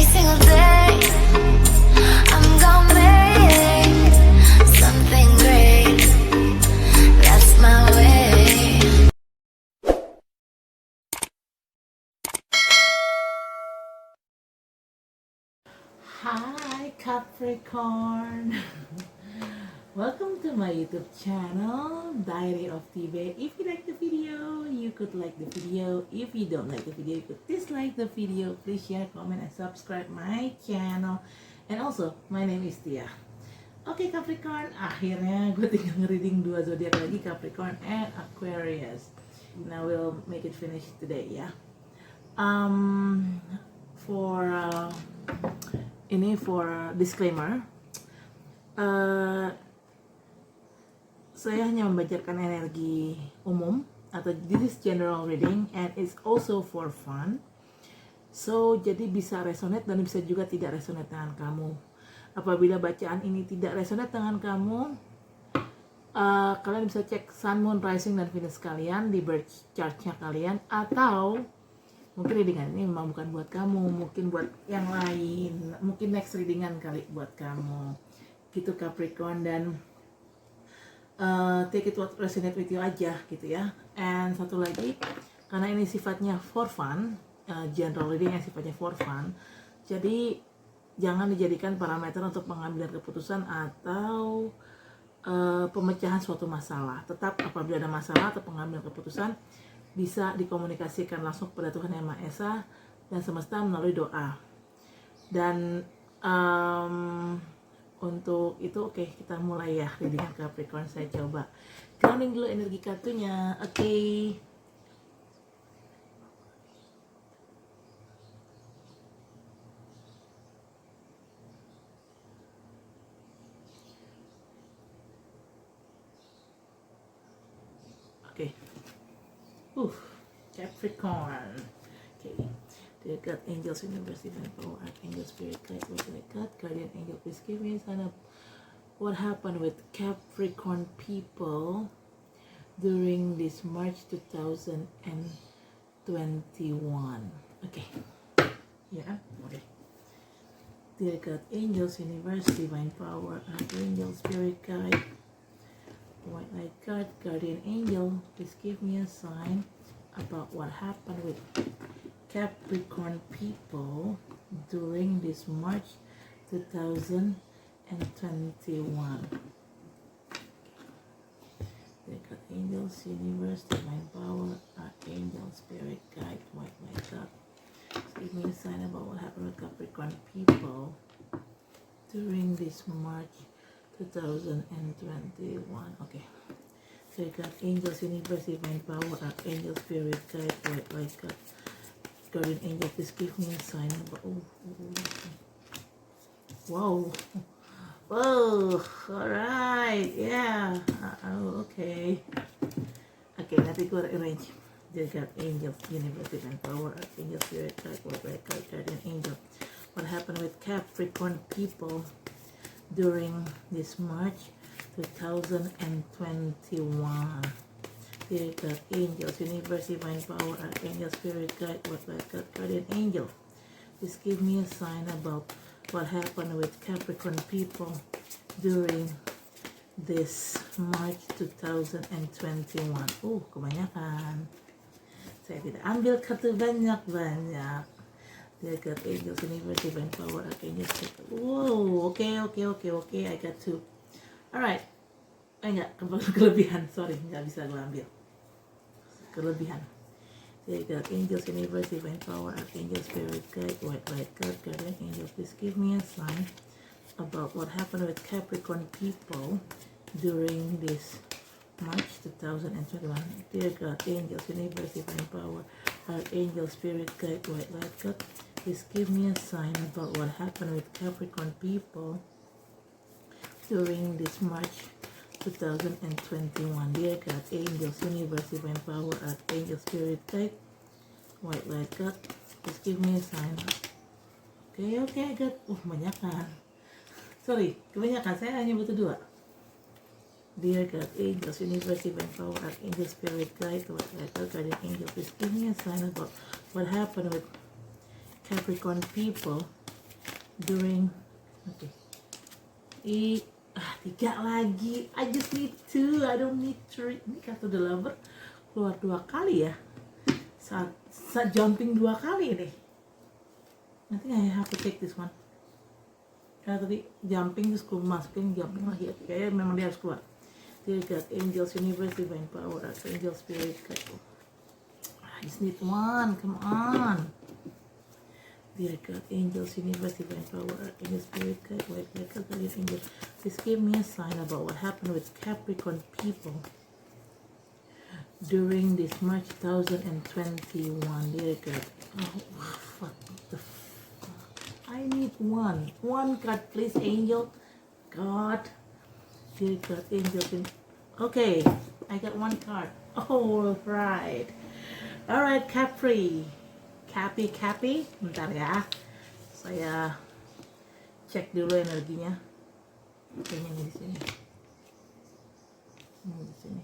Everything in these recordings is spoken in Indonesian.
every single day. I'm gonna make something great. That's my way. Hi Capricorn! Welcome to my YouTube channel, Diary of TB. If you like the video, you could like the video. If you don't like the video, you could dislike the video. Please share, comment, and subscribe my channel. And also, my name is Tia. Oke Capricorn, akhirnya gue tinggal nge-reading 2 zodiak lagi, Capricorn and Aquarius. Now we'll make it finish today ya. For disclaimer, saya hanya membacakan energi umum atau this is general reading and it's also for fun. So jadi bisa resonate dan bisa juga tidak resonate dengan kamu. Apabila bacaan ini tidak resonate dengan kamu, kalian bisa cek Sun, Moon, Rising dan Venus kalian di birth chart-nya kalian, atau mungkin readingan ini memang bukan buat kamu, mungkin buat yang lain, mungkin next readingan kali buat kamu gitu Capricorn. Dan take it what resonate with you aja gitu ya. And satu lagi, karena ini sifatnya for fun, general reading yang sifatnya for fun, jadi jangan dijadikan parameter untuk pengambilan keputusan atau pemecahan suatu masalah. Tetap apabila ada masalah atau pengambilan keputusan bisa dikomunikasikan langsung kepada Tuhan Yang Maha Esa dan semesta melalui doa. Dan untuk itu oke, kita mulai ya readingan Capricorn. Saya coba grounding dulu energi kartunya. Oke. Capricorn. Okay. Dear God, angels, universe, divine power, archangel, spirit, guide, what do I got? Guardian angel, please give me a sign of what happened with Capricorn people during this March 2021. Okay. Yeah. Okay. Dear God, angels, universe, divine power, archangel, spirit, guide, white light card, guardian angel, please give me a sign about what happened with Capricorn people during this March 2021. They got angels, universe, divine power, archangel, spirit, guide, white light God. Give me a sign about what happened with Capricorn people during this March 2021. Okay. So you got angels, universe, divine power, archangel, spirit, guide, white light God. Guardian angel, please give me a sign about. Wow. Whoa. Alright. Yeah. Okay. Okay, nanti gue arrange. Dear God, angels, universe, divine power, archangel, spirit, guide, white light God, guardian angel. What happened with Capricorn people during this March 2021. Dear God, angels, universe, divine power, archangel, spirit, guide, what light God, guardian angel, please give me a sign about what happened with Capricorn people during this March 2021. Kebanyakan. Saya tidak ambil kartu banyak-banyak. Dear God, angels, universe, divine power, archangel, spirit. Wow, okay, I got 2. Alright, enggak, kelebihan, sorry, nggak bisa gue ambil. Kelebihan. Dear God, angels, universe, divine power, archangel, spirit, guide, white light God, guardian angel, please give me a sign about what happened with Capricorn people during this March 2021. Dear God, angels, universe, divine power, archangel, spirit, guide, white light God, please give me a sign about what happened with Capricorn people during this March 2021. Dear God, angels, universe, divine power, archangel, spirit, guide, white light God, please give me a sign. Okay, I got. Kebanyakan. Sorry, kebanyakan. Saya hanya butuh 2. Dear God, angels, universe, divine power, archangel, spirit, guide, white light God, guardian angel, please give me a sign about what happened with Capricorn people during, oke, 3 lagi. I just need 2, I don't need 3. Ini kartu The Lover keluar 2 kali ya, saat jumping 2 kali nih. Nanti I have to take this one karena tadi jumping terus keluar, masukin jumping lagi. Kayaknya memang dia harus keluar. Dear God, Angels, Universe, Divine Power, Archangel, Spirit Guide. I just need 1, come on. Dear God, Angels, Universe, Divine Power, Archangel, Spirit Guide, White Light, Guardian Angel, please give me a sign about what happened with Capricorn people during this March 2021. Dear God, oh fuck the I need 1 card, please, Angel. God, dear God, Angel. Okay, I got 1 card. All right, Capri. Cappy. Bentar ya, saya cek dulu energinya. Kayaknya ini di sini. Di sini.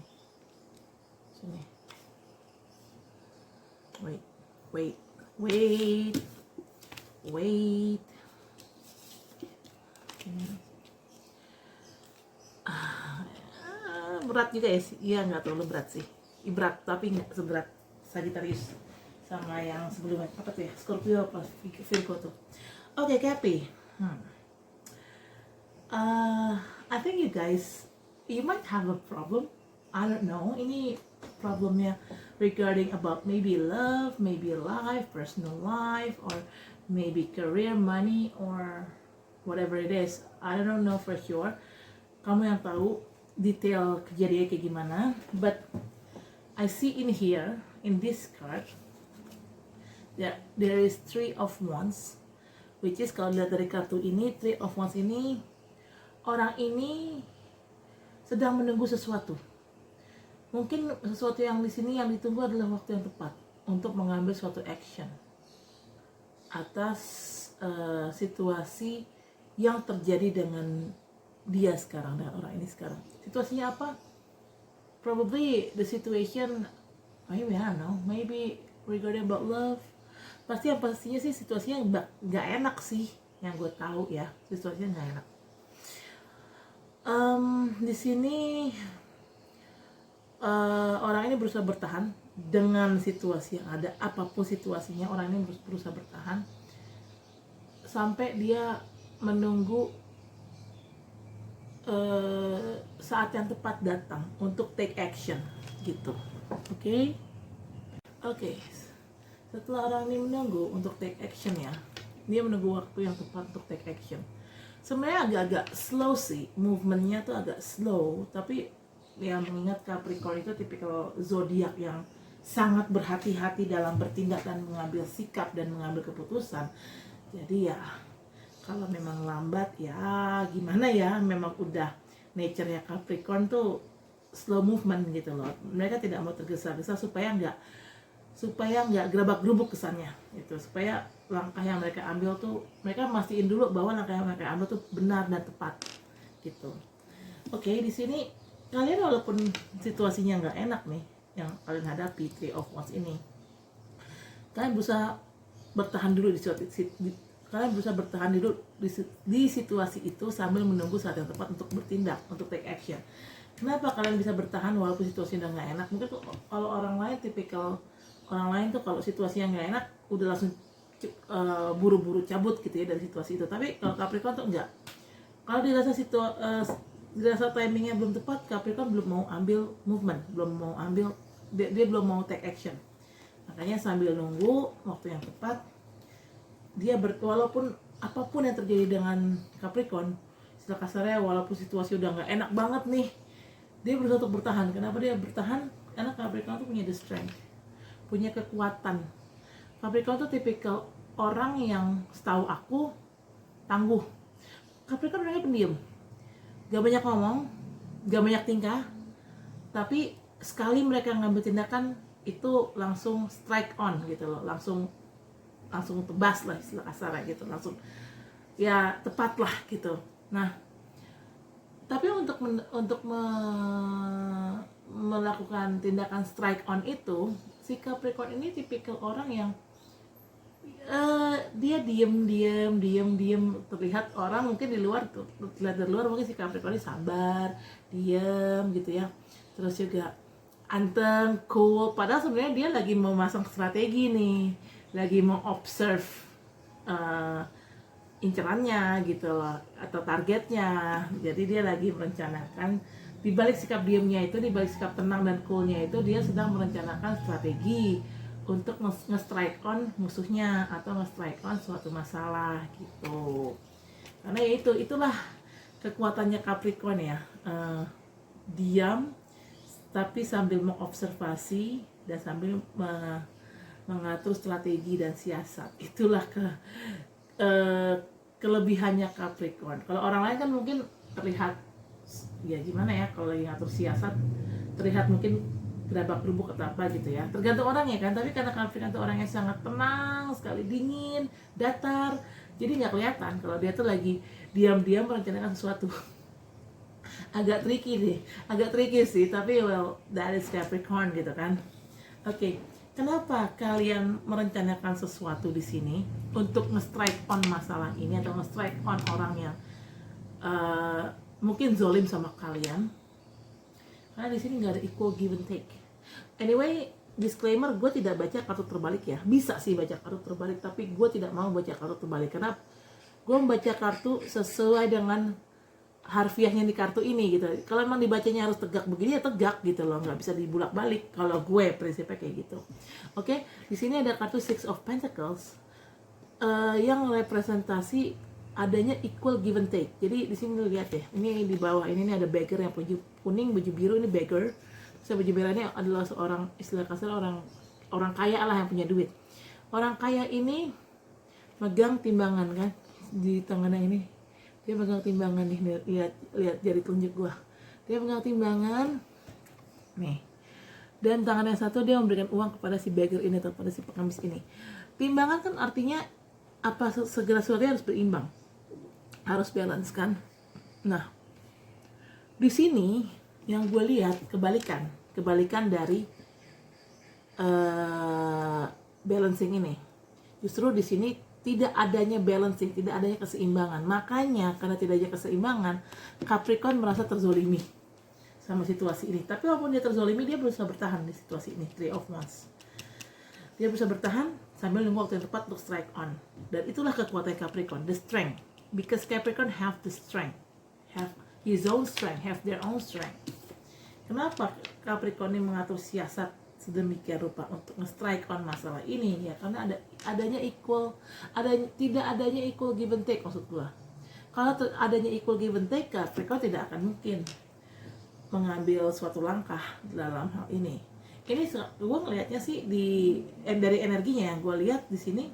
Wait. Berat juga ya sih. Iya, nggak terlalu berat sih. Berat tapi nggak seberat Sagittarius sama yang sebelumnya. Apa tuh ya? Scorpio apa Virgo tuh. Oke, Cappy. I think you might have a problem. I don't know. Ini problemnya regarding about maybe love, maybe life, personal life, or maybe career, money, or whatever it is. I don't know for sure. Kamu yang tahu detail kejadiannya kayak gimana. But I see in here, in this card, there is 3 of Wands, which is kalau lihat dari kartu ini, 3 of Wands ini, orang ini sedang menunggu sesuatu. Mungkin sesuatu yang di sini yang ditunggu adalah waktu yang tepat untuk mengambil suatu action atas situasi yang terjadi dengan dia sekarang, dengan orang ini sekarang. Situasinya apa? Probably the situation, maybe I don't know, maybe regarding about love. Pastinya sih situasinya nggak enak sih, yang gue tahu ya, situasinya nggak enak. Di sini orang ini berusaha bertahan dengan situasi yang ada, apapun situasinya, orang ini berusaha bertahan sampai dia menunggu saat yang tepat datang untuk take action gitu. Oke. Setelah orang ini menunggu untuk take action ya, dia menunggu waktu yang tepat untuk take action. Sebenarnya agak-agak slow sih, movementnya tuh agak slow, tapi ya mengingat Capricorn itu tipikal zodiak yang sangat berhati-hati dalam bertindak dan mengambil sikap dan mengambil keputusan. Jadi ya kalau memang lambat ya gimana ya, memang udah nature-nya Capricorn tuh slow movement gitu loh. Mereka tidak mau tergesa-gesa supaya nggak gerabak-gerubuk kesannya itu, supaya langkah yang mereka ambil tuh, mereka mastiin dulu bahwa langkah yang mereka ambil tuh benar dan tepat gitu. Oke, di sini kalian walaupun situasinya nggak enak nih yang kalian hadapi, 3 of Wands ini, kalian berusaha bertahan dulu di situasi itu sambil menunggu saat yang tepat untuk bertindak, untuk take action. Kenapa kalian bisa bertahan walaupun situasi udah nggak enak? Mungkin kalau orang lain tipikal orang lain tuh kalau situasinya nggak enak udah langsung buru-buru cabut gitu ya dari situasi itu. Tapi kalau Capricorn tuh enggak. Kalau dirasa timingnya belum tepat, Capricorn belum mau ambil movement, dia belum mau take action. Makanya sambil nunggu waktu yang tepat, dia walaupun apapun yang terjadi dengan Capricorn, istilah kasarnya walaupun situasi udah nggak enak banget nih, dia berusaha untuk bertahan. Kenapa dia bertahan? Karena Capricorn tuh punya the strength, punya kekuatan. Capricorn tuh tipikal orang yang setahu aku tangguh. Capricorn orangnya pendiam, gak banyak ngomong, gak banyak tingkah, tapi sekali mereka ngambil tindakan itu langsung strike on gitu loh, langsung tebas lah istilah kasarnya gitu, langsung ya tepat lah gitu. Nah, tapi untuk melakukan tindakan strike on itu, si Capricorn ini tipikal orang Dia diem, terlihat orang mungkin di luar tuh, terlihat dari luar mungkin si Capricorn ini sabar, diem gitu ya, terus juga anteng, cool, padahal sebenarnya dia lagi mau masang strategi nih, lagi mau observe eh, incerannya gitu loh, atau targetnya. Jadi dia lagi merencanakan, di balik sikap diemnya itu, di balik sikap tenang dan coolnya itu, dia sedang merencanakan strategi untuk nge-strike on musuhnya atau nge-strike on suatu masalah gitu. Karena ya itulah kekuatannya Capricorn ya. Diam tapi sambil mengobservasi dan sambil mengatur strategi dan siasat. Itulah kelebihannya Capricorn. Kalau orang lain kan mungkin terlihat ya gimana ya, kalau lagi ngatur siasat terlihat mungkin gerabak gerubuk atau apa gitu ya, tergantung orangnya kan. Tapi karena Capricorn itu orang yang sangat tenang sekali, dingin, datar, jadi nggak kelihatan kalau dia tuh lagi diam-diam merencanakan sesuatu. Agak tricky sih, tapi well, that is Capricorn gitu kan. Oke, kenapa kalian merencanakan sesuatu di sini untuk nge-strike on masalah ini atau nge-strike on orang yang mungkin zolim sama kalian? Karena di sini nggak ada equal give and take. Anyway, disclaimer, gue tidak baca kartu terbalik ya. Bisa sih baca kartu terbalik, tapi gue tidak mau baca kartu terbalik karena gue membaca kartu sesuai dengan harfiahnya di kartu ini gitu. Kalau emang dibacanya harus tegak begini ya tegak gitu loh, nggak bisa dibulak balik. Kalau gue prinsipnya kayak gitu. Oke, di sini ada kartu Six of Pentacles yang representasi adanya equal give and take. Jadi di sini lihat ya, ini di bawah ini ada beggar yang baju kuning, baju biru, ini beggar. Terus baju merah ini adalah seorang, istilah kasar, orang kaya lah yang punya duit. Orang kaya ini megang timbangan kan di tangannya ini. Dia megang timbangan nih, lihat jari telunjuk gua. Dia megang timbangan nih. Dan tangan yang satu dia memberikan uang kepada si beggar ini atau kepada si pengemis ini. Timbangan kan artinya apa, segala sesuatu harus berimbang, harus balance kan. Nah, di sini yang gue lihat kebalikan dari balancing ini. Justru di sini tidak adanya balancing, tidak adanya keseimbangan. Makanya karena tidak adanya keseimbangan, Capricorn merasa terzolimi sama situasi ini. Tapi walaupun dia terzolimi, dia berusaha bertahan di situasi ini. Three of Wands. Dia berusaha bertahan sambil nunggu waktu yang tepat untuk strike on. Dan itulah kekuatan Capricorn, the strength. Because Capricorn have the strength, have his own strength, have their own strength. Kenapa Capricorn ini mengatur siasat sedemikian rupa untuk nge-strike on masalah ini? Ya karena tidak adanya equal give and take maksud gua. Kalau adanya equal give and take, Capricorn tidak akan mungkin mengambil suatu langkah dalam hal ini. Ini gua ngelihatnya sih dari energinya yang gua lihat di sini.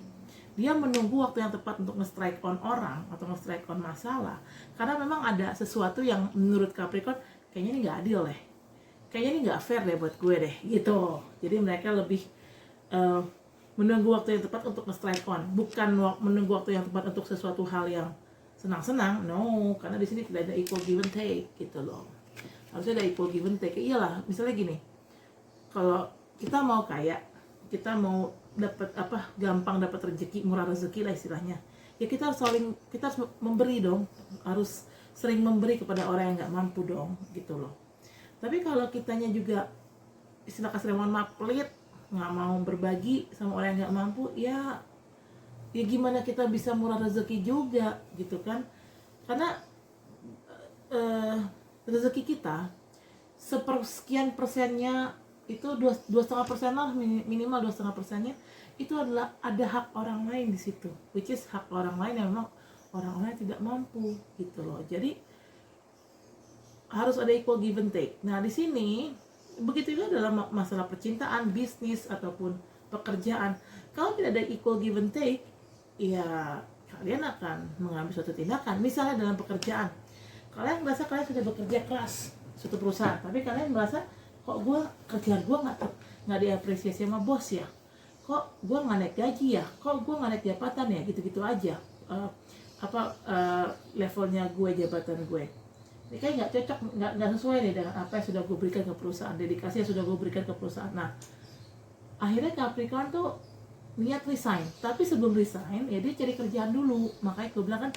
Dia menunggu waktu yang tepat untuk nge-strike on orang atau nge-strike on masalah. Karena memang ada sesuatu yang menurut Capricorn kayaknya ini nggak adil deh. Kayaknya ini nggak fair deh buat gue deh, gitu. Jadi mereka lebih menunggu waktu yang tepat untuk nge-strike on. Bukan menunggu waktu yang tepat untuk sesuatu hal yang senang-senang. No, karena di sini tidak ada equal give and take, gitu loh. Harusnya ada equal give and take. Iyalah, misalnya gini. Kalau kita mau kaya, kita mau gampang dapat rezeki, murah rezeki lah istilahnya, ya kita harus memberi dong, harus sering memberi kepada orang yang nggak mampu dong, gitu loh. Tapi kalau kitanya juga istilah kasar, mohon maaf, pelit, nggak mau berbagi sama orang yang nggak mampu, ya gimana kita bisa murah rezeki juga, gitu kan? Karena rezeki kita sepersekian persennya itu 2,5% lah, minimal 2,5%-nya itu adalah ada hak orang lain di situ, which is hak orang lain yang memang orang-orang tidak mampu, gitu loh. Jadi harus ada equal give and take. Nah di sini begitu juga dalam masalah percintaan, bisnis ataupun pekerjaan. Kalau tidak ada equal give and take, ya kalian akan mengambil suatu tindakan. Misalnya dalam pekerjaan, kalian merasa kalian sudah bekerja keras suatu perusahaan, tapi kalian merasa kok kerjaan gue nggak diapresiasi sama bos ya, kok gue nggak naik gaji ya, kok gue nggak naik jabatan ya, gitu-gitu aja. Levelnya gue, jabatan gue ini kayak nggak cocok, nggak sesuai nih dengan apa yang sudah gue berikan ke perusahaan, dedikasi yang sudah gue berikan ke perusahaan. Nah akhirnya Capricorn tuh niat resign, tapi sebelum resign ya dia cari kerjaan dulu. Makanya gue bilang kan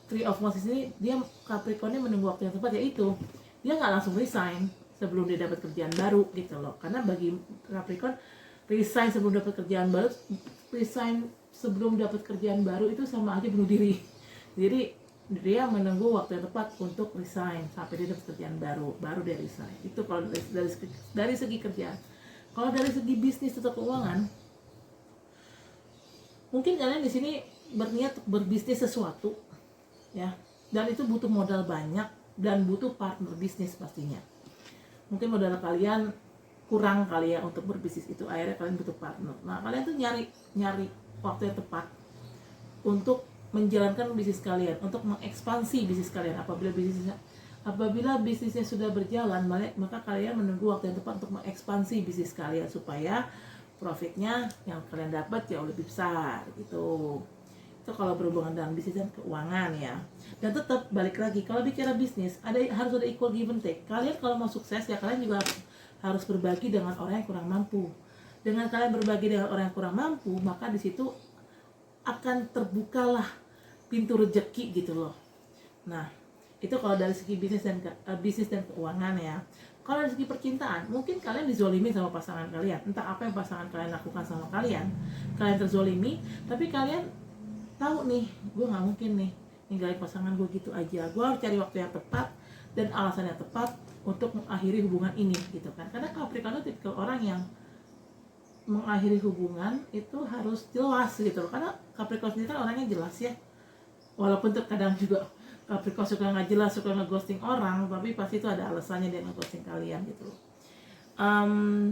Three of Wands ini dia Capricornnya menunggu waktu yang tepat, yaitu dia nggak langsung resign sebelum dia dapat kerjaan baru gitu loh. Karena bagi Capricorn, resign sebelum dapat kerjaan baru, resign sebelum dapat kerjaan baru itu sama aja bunuh diri. Jadi dia menunggu waktu yang tepat untuk resign sampai dia dapat kerjaan baru dia resign. Itu kalau dari segi kerjaan. Kalau dari segi bisnis atau keuangan, mungkin kalian di sini berniat berbisnis sesuatu, ya, dan itu butuh modal banyak dan butuh partner bisnis pastinya. Mungkin modal kalian kurang kali ya untuk berbisnis itu, akhirnya kalian butuh partner. Nah, kalian tuh nyari waktu yang tepat untuk menjalankan bisnis kalian, untuk mengekspansi bisnis kalian. Apabila bisnisnya sudah berjalan, maka kalian menunggu waktu yang tepat untuk mengekspansi bisnis kalian supaya profitnya yang kalian dapat jauh lebih besar gitu. Itu kalau berhubungan dengan bisnis dan keuangan ya. Dan tetap balik lagi, kalau bicara bisnis harus ada equal give and take. Kalian kalau mau sukses ya kalian juga harus berbagi dengan orang yang kurang mampu. Dengan kalian berbagi dengan orang yang kurang mampu, maka di situ akan terbukalah pintu rezeki gitu loh. Nah, itu kalau dari segi bisnis dan keuangan ya. Kalau dari segi percintaan, mungkin kalian dizolimi sama pasangan kalian. Entah apa yang pasangan kalian lakukan sama kalian terzolimi, tapi kalian tahu nih, gue nggak mungkin nih ninggalin pasangan gue gitu aja. Gue harus cari waktu yang tepat dan alasan yang tepat untuk mengakhiri hubungan ini gitu kan. Karena Capricorn itu tipikal orang yang mengakhiri hubungan itu harus jelas gitu loh. Karena Capricorn sendiri kan orangnya jelas ya. Walaupun terkadang juga Capricorn suka nggak jelas, suka ngeghosting orang, tapi pasti itu ada alasannya dia ngeghosting kalian gitu loh.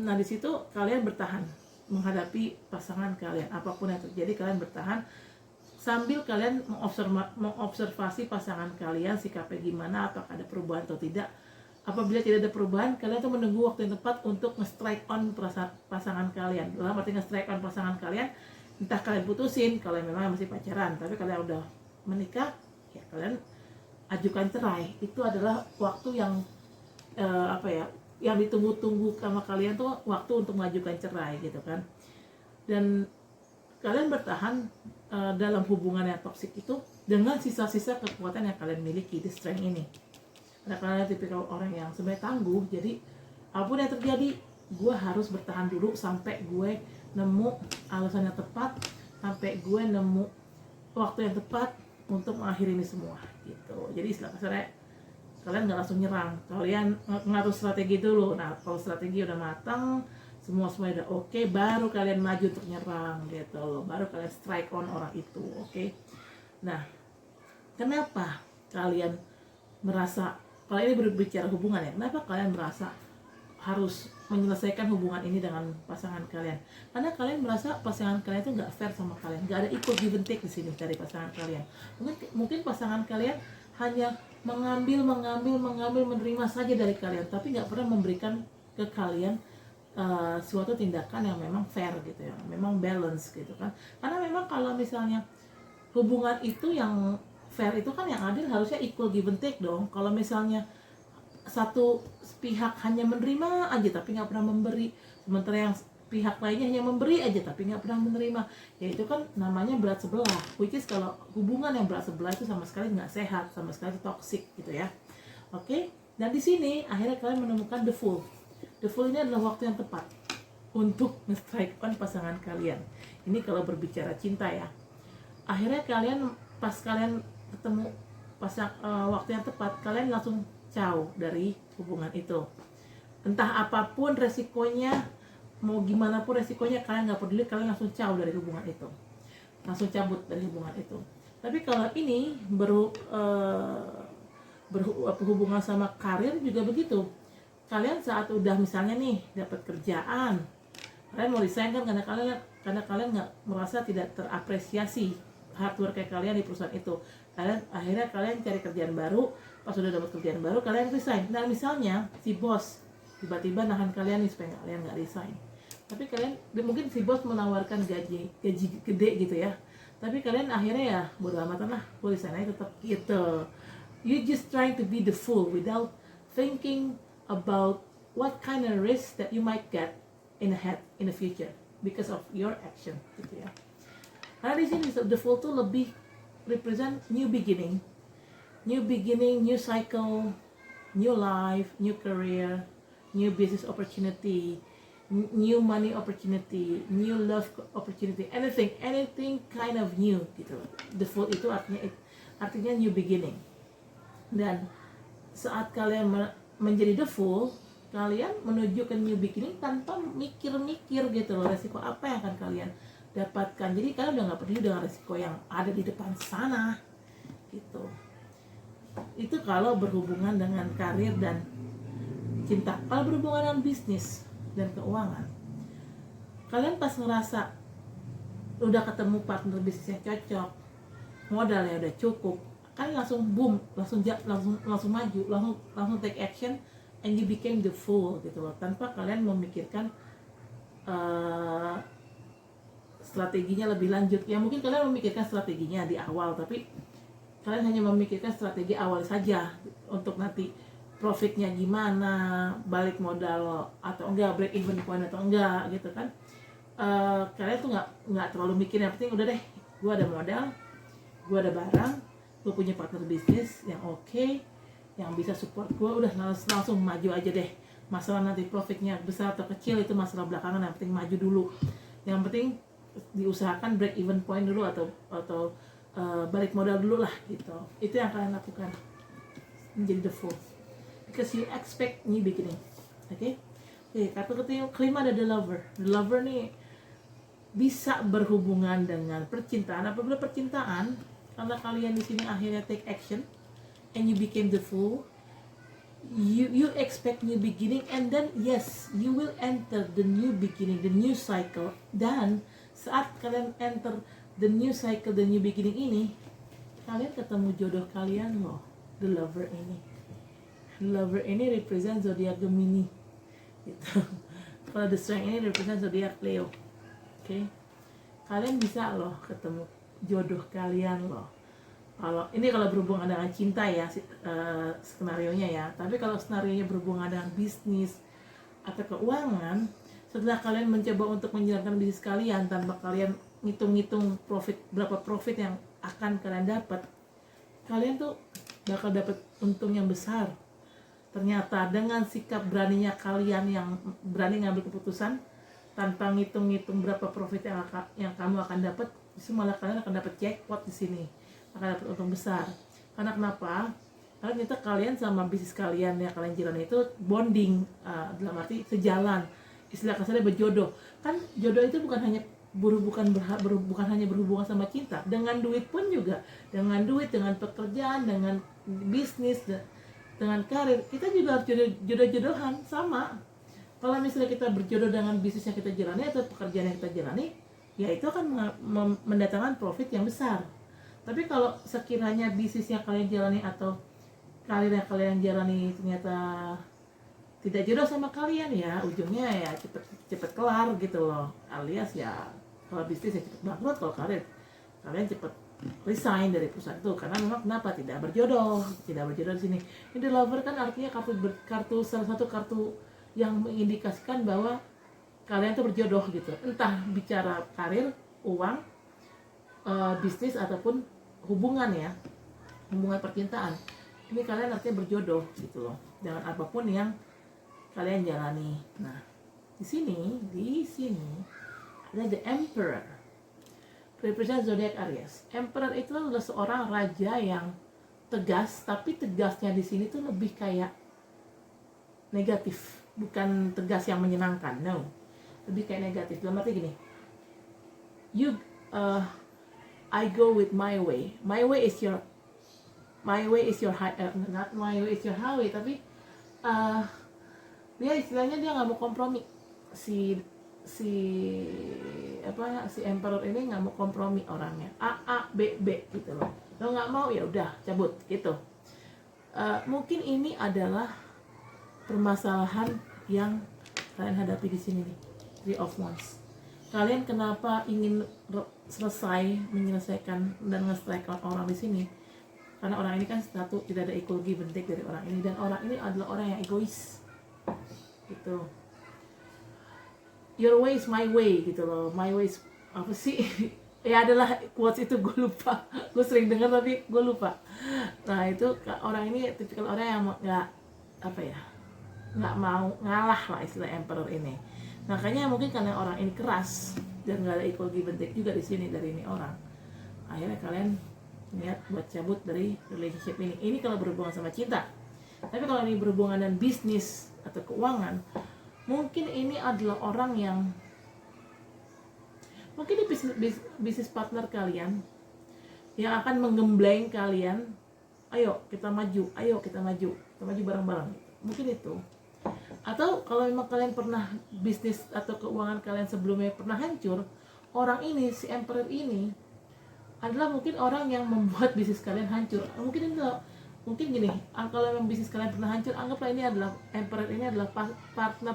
Nah di situ kalian bertahan menghadapi pasangan kalian, apapun yang terjadi kalian bertahan sambil kalian mengobservasi pasangan kalian sikapnya gimana, apakah ada perubahan atau tidak. Apabila tidak ada perubahan, kalian tuh menunggu waktu yang tepat untuk nge-strike on pasangan kalian. Dalam arti nge-strike on pasangan kalian, entah kalian putusin kalau memang masih pacaran, tapi kalian udah menikah, ya kalian ajukan cerai. Itu adalah waktu yang yang ditunggu-tunggu sama kalian tuh waktu untuk mengajukan cerai gitu kan. Dan kalian bertahan dalam hubungan yang toksik itu dengan sisa-sisa kekuatan yang kalian miliki di strength ini. Karena kalian tipikal orang yang sebenarnya tangguh, jadi apapun yang terjadi, gue harus bertahan dulu sampai gue nemu alasan yang tepat, sampai gue nemu waktu yang tepat untuk mengakhiri ini semua gitu. Jadi istilah kasarnya kalian nggak langsung nyerang, kalian ngatur strategi dulu. Nah kalau strategi udah matang, semua udah oke, baru kalian maju untuk nyerang gitu loh, baru kalian strike on orang itu. Oke. Nah kenapa kalian merasa, kalau ini berbicara hubungan ya, kenapa kalian merasa harus menyelesaikan hubungan ini dengan pasangan kalian? Karena kalian merasa pasangan kalian itu nggak fair sama kalian, nggak ada equal give and take di sini dari pasangan kalian. Mungkin pasangan kalian hanya mengambil, menerima saja dari kalian, tapi nggak pernah memberikan ke kalian suatu tindakan yang memang fair gitu ya, memang balance gitu kan. Karena memang kalau misalnya hubungan itu yang fair itu kan yang adil harusnya equal give and take dong. Kalau misalnya satu pihak hanya menerima aja tapi nggak pernah memberi, sementara yang pihak lainnya hanya memberi aja tapi nggak pernah menerima, ya itu kan namanya berat sebelah. Which is kalau hubungan yang berat sebelah itu sama sekali nggak sehat, sama sekali toxic gitu ya. Oke, dan di sini akhirnya kalian menemukan the Fool. The Fool ini adalah waktu yang tepat untuk nge-strike on pasangan kalian. Ini kalau berbicara cinta ya. Akhirnya kalian pas kalian ketemu waktu yang tepat, kalian langsung jauh dari hubungan itu. Entah apapun resikonya, mau gimana pun resikonya, kalian nggak peduli, kalian langsung jauh dari hubungan itu, langsung cabut dari hubungan itu. Tapi kalau ini berhubungan sama karir juga begitu. Kalian saat udah misalnya nih dapat kerjaan, kalian mau resign kan karena kalian nggak merasa tidak terapresiasi hard work kayak kalian di perusahaan itu. Akhirnya kalian cari kerjaan baru. Pas sudah dapat kerjaan baru kalian resign. Nah misalnya si bos tiba-tiba nahan kalian nih supaya kalian nggak resign, tapi kalian mungkin si bos menawarkan gaji gede gitu ya, tapi kalian akhirnya ya bodo amatan lah, gue resign aja tetap gitu. You just trying to be the fool without thinking about what kind of risk that you might get in the future. because of your action gitu ya. Karena di sini the Fool tuh lebih represent new beginning, new cycle, new life, new career, new business opportunity, new money opportunity, new love opportunity, anything kind of new gitu. The Fool itu artinya new beginning. Dan saat kalian menjadi the Fool, kalian menuju ke new beginning tanpa mikir-mikir gitu loh, resiko apa yang akan kalian dapatkan. Jadi kalian udah nggak peduli dengan resiko yang ada di depan sana gitu. Itu kalau berhubungan dengan karir dan cinta. Kalau berhubungan dengan bisnis dan keuangan, kalian pas ngerasa udah ketemu partner bisnis yang cocok, modalnya udah cukup, kalian langsung boom, langsung maju, langsung take action, and you became the Fool gitu loh, tanpa kalian memikirkan strateginya lebih lanjut. Ya mungkin kalian memikirkan strateginya di awal, tapi kalian hanya memikirkan strategi awal saja untuk nanti profitnya gimana, balik modal atau enggak, break even point atau enggak gitu kan. Kalian tuh nggak terlalu mikir, yang penting udah deh, gue ada modal, gue ada barang, gue punya partner bisnis yang oke, yang bisa support gue, udah langsung maju aja deh. Masalah nanti profitnya besar atau kecil itu masalah belakangan, yang penting maju dulu. Yang penting diusahakan break even point dulu atau balik modal dulu lah gitu. Itu yang kalian lakukan menjadi the Fool, because you expect new beginning. Oke, kartu kelima ada the Lover. The Lover nih bisa berhubungan dengan percintaan. Apabila percintaan, karena kalian di sini akhirnya take action and you became the Fool, you expect new beginning, and then yes, you will enter the new beginning, the new cycle. Dan saat kalian enter the new cycle, the new beginning ini, kalian ketemu jodoh kalian loh, the Lover ini. The Lover ini represent zodiak Gemini gitu. Kalau the Strength ini represent zodiak Leo. Oke, kalian bisa loh ketemu jodoh kalian loh. Kalau ini kalau berhubungan dengan cinta ya, skenarionya ya. Tapi kalau skenarionya berhubungan dengan bisnis atau keuangan, setelah kalian mencoba untuk menjalankan bisnis kalian tanpa kalian ngitung-ngitung berapa profit yang akan kalian dapat, kalian tuh bakal dapat untung yang besar. Ternyata dengan sikap beraninya kalian yang berani ngambil keputusan tanpa ngitung-ngitung berapa profit yang kamu akan dapat, justru malah kalian akan dapat jackpot di sini, akan dapat untung besar. Karena kenapa? Karena ternyata kalian sama bisnis kalian yang kalian jalan itu bonding, dalam arti sejalan, istilah kasarnya berjodoh. Kan jodoh itu bukan hanya berhubungan sama cinta, dengan duit pun juga, dengan duit, dengan pekerjaan, dengan bisnis, dengan karir, kita juga harus jodoh-jodohan sama. Kalau misalnya kita berjodoh dengan bisnis yang kita jalani atau pekerjaan yang kita jalani, ya itu akan mendatangkan profit yang besar. Tapi kalau sekiranya bisnis yang kalian jalani atau karir yang kalian jalani ternyata tidak jodoh sama kalian, ya ujungnya ya cepet kelar gitu loh. Alias ya kalau bisnis ya cepet bangkrut, kalau karir kalian cepet resign dari perusahaan itu, karena memang kenapa tidak berjodoh di sini. Ini the Lover kan artinya kartu salah satu kartu yang mengindikasikan bahwa kalian tuh berjodoh gitu, entah bicara karir, uang, bisnis ataupun hubungan ya, hubungan percintaan. Ini kalian artinya berjodoh gitu loh dengan apapun yang kalian jalani. Nah, di sini ada the Emperor, represent zodiak Aries. Emperor itu adalah seorang raja yang tegas, tapi tegasnya di sini tuh lebih kayak negatif, bukan tegas yang menyenangkan, no, lebih kayak negatif. Dalam arti gini, I go with my way. My way is your not my way is your highway, tapi dia istilahnya dia nggak mau kompromi. Si Emperor ini nggak mau kompromi orangnya, A B gitu loh. Lo nggak mau ya udah cabut gitu. Mungkin ini adalah permasalahan yang kalian hadapi di sini nih, Three of Wands. Kalian kenapa ingin menyelesaikan dan nge-strike out orang di sini? Karena orang ini kan satu, tidak ada equal give and take dari orang ini, dan orang ini adalah orang yang egois gitu. your way is my way gitu loh. My way is apa sih? Ya adalah quotes itu, gue lupa. Gue sering dengar tapi gue lupa. Nah itu orang ini tipikal orang yang nggak apa ya, nggak mau ngalah lah istilah emperor ini. Makanya mungkin karena orang ini keras dan nggak ada equal give and take juga di sini dari ini orang, akhirnya kalian niat buat cabut dari relationship ini. Ini kalau berhubungan sama cinta. Tapi kalau ini berhubungan dengan bisnis atau keuangan, mungkin ini adalah orang yang mungkin di bisnis partner kalian yang akan menggembleng kalian. Ayo kita maju, ayo kita maju bareng-bareng. Mungkin itu. Atau kalau memang kalian pernah bisnis atau keuangan kalian sebelumnya pernah hancur, orang ini, si emperor ini adalah mungkin orang yang membuat bisnis kalian hancur. Mungkin gini, kalau memang bisnis kalian pernah hancur, anggaplah ini adalah emperor ini adalah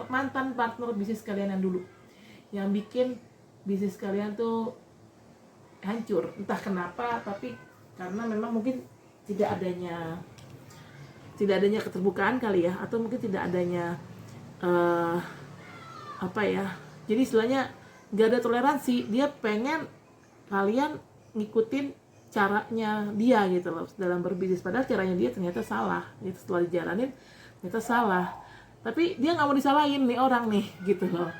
mantan partner bisnis kalian yang dulu, yang bikin bisnis kalian tuh hancur. Entah kenapa, tapi karena memang mungkin tidak adanya keterbukaan kali ya, atau mungkin tidak adanya jadi istilahnya nggak ada toleransi. Dia pengen kalian ngikutin caranya dia gitu loh dalam berbisnis, padahal caranya dia ternyata salah gitu. Setelah dijalanin ternyata salah, tapi dia nggak mau disalahin nih orang nih gitu loh.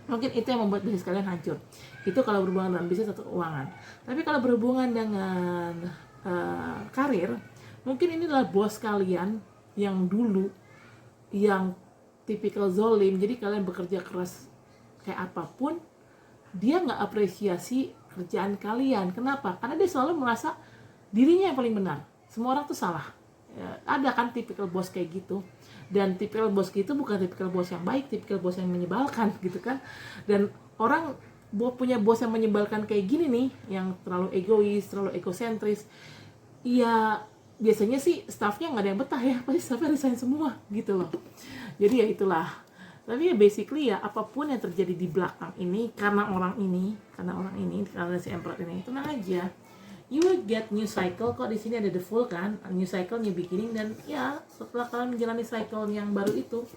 Mungkin itu yang membuat bisnis kalian hancur. Itu kalau berhubungan dengan bisnis atau keuangan. Tapi kalau berhubungan dengan karir, mungkin ini adalah bos kalian yang dulu yang tipikal zolim. Jadi kalian bekerja keras kayak apapun, dia nggak apresiasi kerjaan kalian. Kenapa? Karena dia selalu merasa dirinya yang paling benar. Semua orang tuh salah. Ya, ada kan tipikal bos kayak gitu. Dan tipikal bos gitu bukan tipikal bos yang baik, tipikal bos yang menyebalkan gitu kan. Dan orang punya bos yang menyebalkan kayak gini nih, yang terlalu egois, terlalu egosentris, ya biasanya sih staffnya nggak ada yang betah ya, pasti staffnya resign semua gitu loh. Jadi ya itulah. Tapi ya basically ya apapun yang terjadi di belakang ini karena karena si emperor ini, tenang aja. You will get new cycle kok. Di sini ada the full kan, new cycle, new beginning. Dan ya setelah kalian menjalani cycle yang baru itu,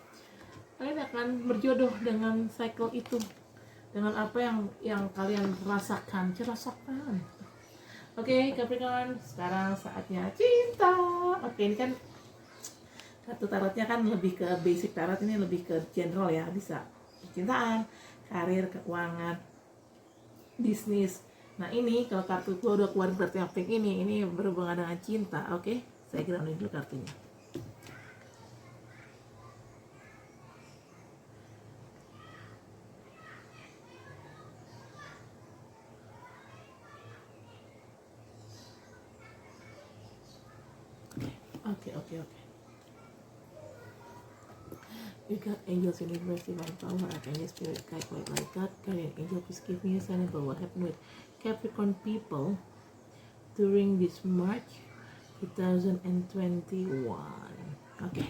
kalian akan berjodoh dengan cycle itu, dengan apa yang kalian rasakan. Oke, Capricorn, sekarang saatnya cinta. Oke, ini kan kartu tarotnya kan lebih ke basic tarot, ini lebih ke general ya, bisa percintaan, karir, keuangan, bisnis. Nah ini kalau kartu gue udah keluarin kartu yang pink ini berhubungan dengan cinta. Oke, saya grounding dulu kartunya. Oke. You got angels, universe, divine power, archangel, spirit, guide, white light, God, guardian angel, please give me a sign about what happened with Capricorn people during this March 2021. Okay.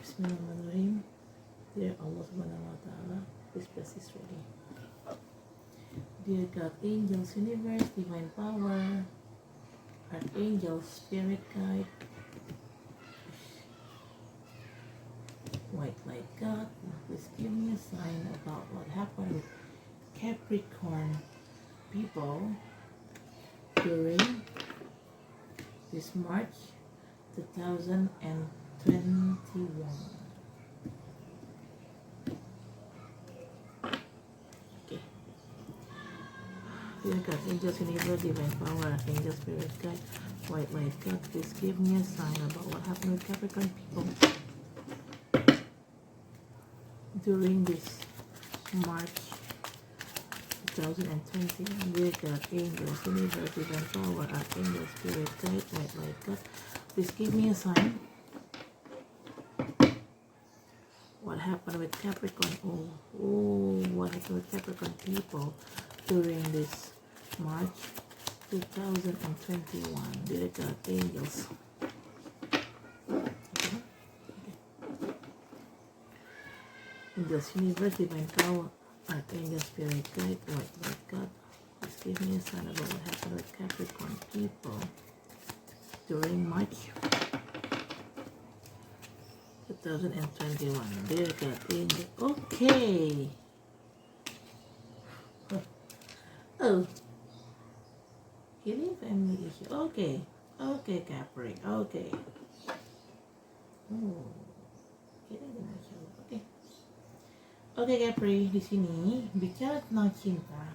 Bismillahirrahmanirrahim. Dear Allah Subhanahu wa Ta'ala, please bless this reading. Dear God, angels, universe, divine power, archangel, spirit guide, white light God, please give me a sign about what happened with Capricorn people during this March 2021. Okay. Dear God, angels, universe, divine power, archangel, spirit guide, white light God, please give me a sign about what happened with Capricorn people during this March 2021. Dear God, angels, universe, divine power, archangel, spirit guide, white light God, please give me a sign what happened with Capricorn. What happened with Capricorn people during this March 2021. Dear God, angels. Angels, universe, divine power, archangel, spirit guide, white light God, please give me a sign about what happened with Capricorn people during March 2021. Dear God, angel. Okay. Oh. Healing family issue. Okay. Okay, Capri. Okay. Oh. Healing family issue. Oke. Oke, Capri, di sini bicara tentang cinta.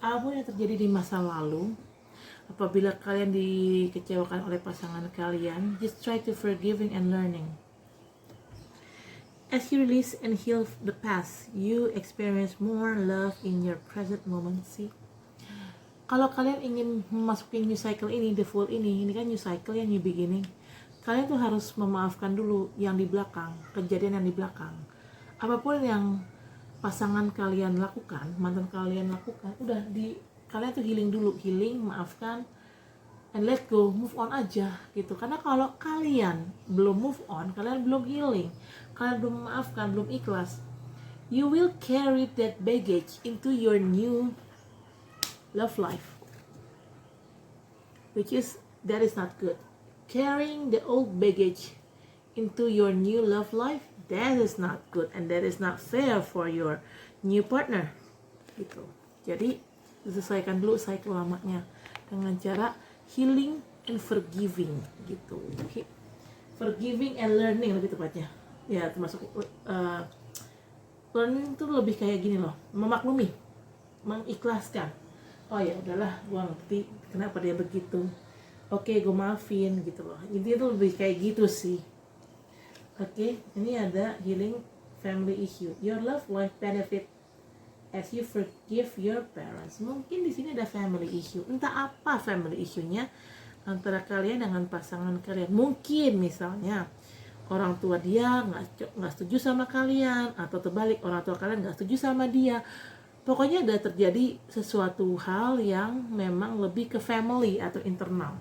Apapun yang terjadi di masa lalu, apabila kalian dikecewakan oleh pasangan kalian, just try to forgiving and learning. As you release and heal the past, you experience more love in your present moment. See? Kalau kalian ingin memasuki new cycle ini, the full ini kan new cycle ya, new beginning. Kalian tuh harus memaafkan dulu yang di belakang, kejadian yang di belakang. Apapun yang pasangan kalian lakukan, mantan kalian lakukan, kalian tuh healing dulu, maafkan, and let go, move on aja gitu. Karena kalau kalian belum move on, kalian belum healing, kalian belum memaafkan, belum ikhlas, you will carry that baggage into your new love life, that is not good. Carrying the old baggage into your new love life, that is not good, and that is not fair for your new partner gitu. Jadi diselesaikan dulu cycle lamanya dengan cara healing and forgiving gitu. Okay. Forgiving and learning lebih tepatnya. Ya, termasuk learning itu lebih kayak gini loh, memaklumi, mengikhlaskan. Oh ya udahlah, gua ngerti kenapa dia begitu. Oke, gue maafin gitu loh. Intinya itu lebih kayak gitu sih. Oke, ini ada healing family issue. Your love life benefit as you forgive your parents. Mungkin di sini ada family issue. Entah apa family issue-nya antara kalian dengan pasangan kalian. Mungkin misalnya orang tua dia nggak setuju sama kalian, atau terbalik orang tua kalian nggak setuju sama dia. Pokoknya ada terjadi sesuatu hal yang memang lebih ke family atau internal.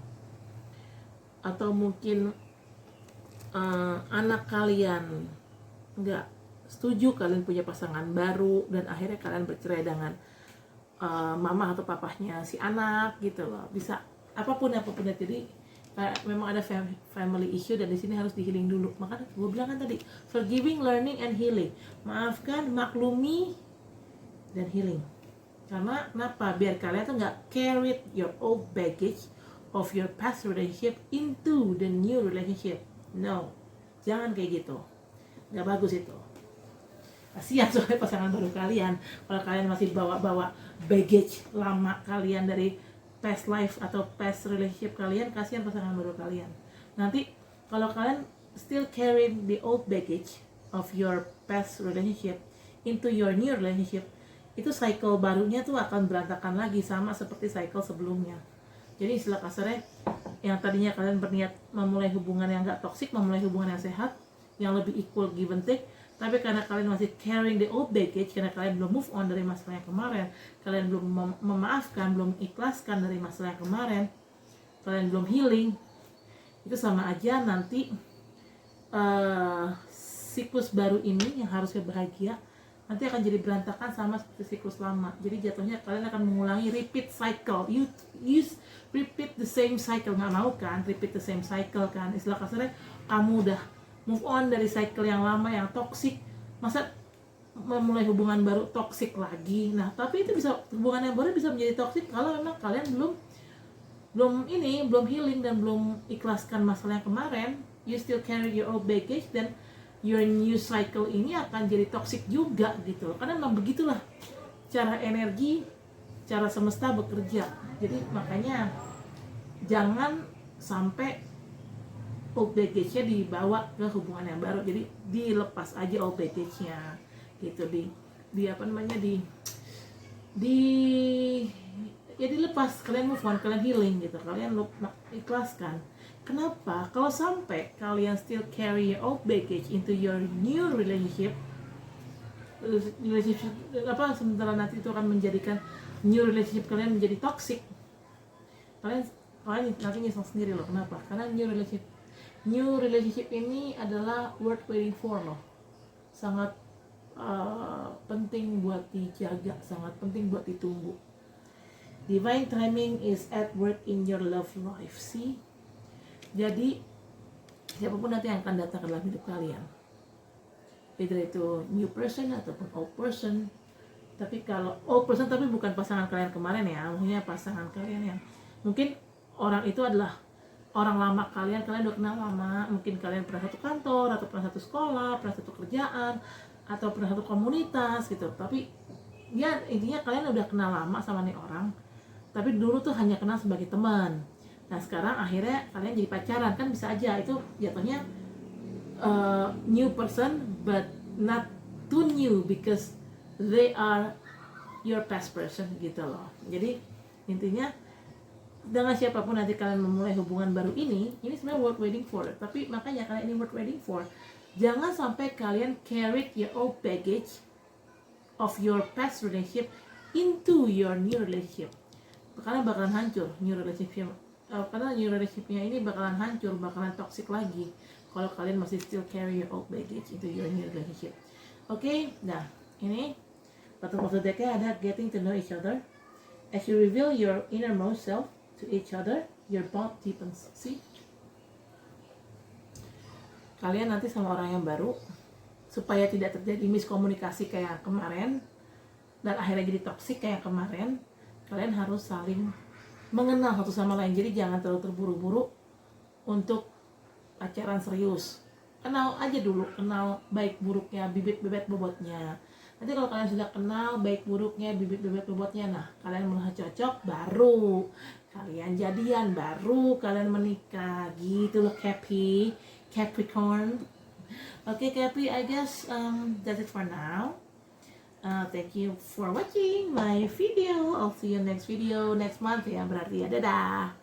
Atau mungkin anak kalian nggak setuju kalian punya pasangan baru dan akhirnya kalian bercerai dengan mama atau papahnya si anak gitu loh. Bisa apapun jadi memang ada family issue dan di sini harus di healing dulu. Makanya gue bilang kan tadi, forgiving, learning, and healing. Maafkan, maklumi, dan healing. Karena kenapa? Biar kalian tuh nggak carry your old baggage of your past relationship into the new relationship. No, jangan kayak gitu. Nggak bagus itu. Kasihan soalnya pasangan baru kalian. Kalau kalian masih bawa baggage lama kalian dari past life atau past relationship kalian, kasihan pasangan baru kalian. Nanti kalau kalian still carry the old baggage of your past relationship into your new relationship, itu cycle barunya tuh akan berantakan lagi sama seperti cycle sebelumnya. Jadi istilah kasarnya, yang tadinya kalian berniat memulai hubungan yang gak toxic, memulai hubungan yang sehat, yang lebih equal give and take, tapi karena kalian masih carrying the old baggage, karena kalian belum move on dari masalah yang kemarin, kalian belum memaafkan, belum ikhlaskan dari masalah yang kemarin, kalian belum healing, itu sama aja nanti siklus baru ini yang harusnya bahagia nanti akan jadi berantakan sama seperti siklus lama. Jadi jatuhnya kalian akan mengulangi repeat cycle. You repeat the same cycle. Nggak mau kan repeat the same cycle kan? Istilah kasarnya, kamu udah move on dari cycle yang lama yang toxic, masa memulai hubungan baru toxic lagi. Nah, tapi itu bisa, hubungan yang baru bisa menjadi toxic kalau memang kalian belum healing dan belum ikhlaskan masalah yang kemarin. You still carry your old baggage, dan your new cycle ini akan jadi toxic juga gitu. Karena memang begitulah cara energi, cara semesta bekerja. Jadi makanya jangan sampai old baggage-nya dibawa ke hubungan yang baru. Jadi dilepas aja old baggage-nya gitu, dilepas, kalian move on, kalian healing gitu, kalian ikhlaskan. Kenapa? Kalau sampai kalian still carry your old baggage into your new relationship sementara nanti itu akan menjadikan new relationship kalian menjadi toxic. Kalian nanti nyesel sendiri loh. Kenapa? Karena new relationship ini adalah worth waiting for loh. Sangat penting buat dijaga, sangat penting buat ditunggu. Divine timing is at work in your love life. See? Jadi siapapun nanti yang akan datang ke dalam hidup kalian, either itu new person ataupun old person. Tapi kalau old person tapi bukan pasangan kalian kemarin ya, maksudnya pasangan kalian yang mungkin orang itu adalah orang lama kalian udah kenal lama, mungkin kalian pernah satu kantor atau pernah satu sekolah, pernah satu kerjaan atau pernah satu komunitas gitu. Tapi ya intinya kalian udah kenal lama sama nih orang, tapi dulu tuh hanya kenal sebagai teman. Nah sekarang akhirnya kalian jadi pacaran, kan bisa aja itu jatuhnya new person but not too new because they are your past person gitu loh. Jadi intinya dengan siapapun nanti kalian memulai hubungan baru ini sebenarnya worth waiting for. Tapi makanya kalian ini worth waiting for, jangan sampai kalian carry your old baggage of your past relationship into your new relationship, karena bakalan hancur new relationship. Karena new relationshipnya ini bakalan hancur, bakalan toxic lagi kalau kalian masih still carry your old baggage into your new relationship. Oke, nah ini bottom of the deck-nya ada getting to know each other. As you reveal your innermost self to each other, your bond deepens. See? Kalian nanti sama orang yang baru, supaya tidak terjadi miskomunikasi kayak kemarin dan akhirnya jadi toxic kayak kemarin, kalian harus saling mengenal satu sama lain. Jadi jangan terlalu terburu-buru untuk pacaran serius. Kenal aja dulu, kenal baik buruknya, bibit bebet bobotnya. Nanti kalau kalian sudah kenal baik buruknya, bibit bebet bobotnya, nah kalian merasa cocok, baru kalian jadian, baru kalian menikah gitu loh. Capricorn. Okay, Capi, I guess that's it for now. Thank you for watching my video. I'll see you next video next month ya, berarti ya. Dadah.